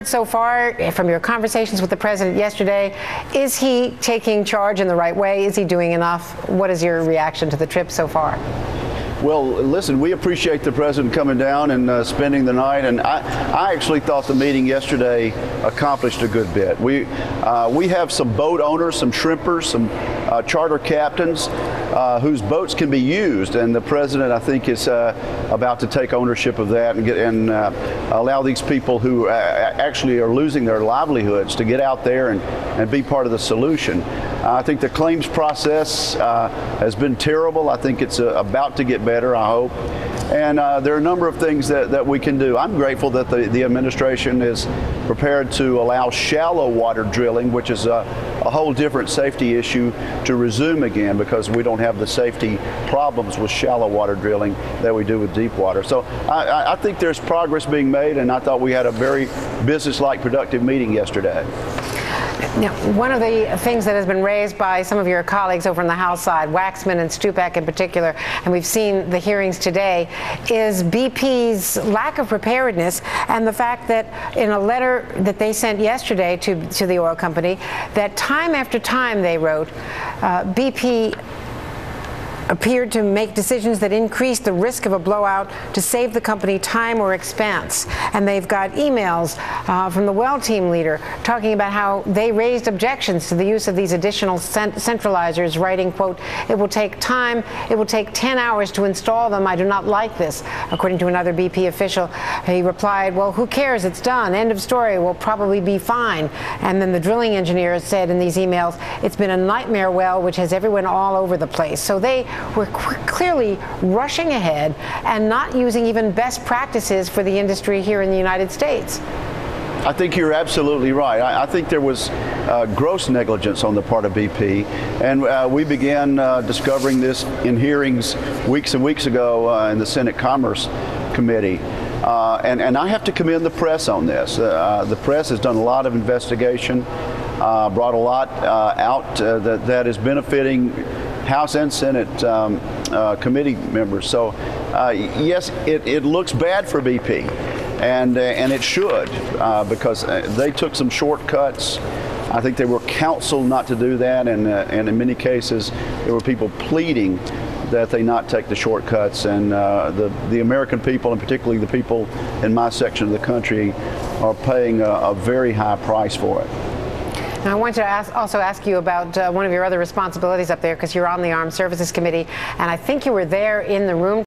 so far from your conversations with the president yesterday, is he taking charge in the right way? Is he doing enough? What is your reaction to the trip so far? Well, listen, we appreciate the president coming down and spending the night, and I actually thought the meeting yesterday accomplished a good bit. We have some boat owners, some shrimpers, some charter captains whose boats can be used, and the president, I think, is about to take ownership of that and allow these people who actually are losing their livelihoods to get out there and be part of the solution. I think the claims process has been terrible. I think it's about to get better, I hope. And there are a number of things that we can do. I'm grateful that the administration is prepared to allow shallow water drilling, which is a whole different safety issue, to resume again, because we don't have the safety problems with shallow water drilling that we do with deep water. So I think there's progress being made, and I thought we had a very business-like, productive meeting yesterday. Now, one of the things that has been raised by some of your colleagues over on the House side, Waxman and Stupak in particular, and we've seen the hearings today, is BP's lack of preparedness and the fact that in a letter that they sent yesterday to the oil company, that time after time they wrote, BP appeared to make decisions that increased the risk of a blowout to save the company time or expense. And they've got emails from the well team leader talking about how they raised objections to the use of these additional centralizers, writing, quote, "It will take time. It will take 10 hours to install them. I do not like this." According to another BP official, he replied, "Well, who cares? It's done. End of story. We'll probably be fine." And then the drilling engineers said in these emails, "It's been a nightmare well, which has everyone all over the place." So they were clearly rushing ahead and not using even best practices for the industry here in the United States. I think you're absolutely right. I think there was gross negligence on the part of BP, and we began discovering this in hearings weeks and weeks ago in the Senate Commerce Committee. And I have to commend the press on this. The press has done a lot of investigation, brought a lot out that is benefiting House and Senate committee members. So yes, it looks bad for BP, and it should, because they took some shortcuts. I think they were counseled not to do that, and in many cases there were people pleading that they not take the shortcuts, and the American people, and particularly the people in my section of the country, are paying a very high price for it. Now, I want to also ask you about one of your other responsibilities up there, because you're on the Armed Services Committee, and I think you were there in the room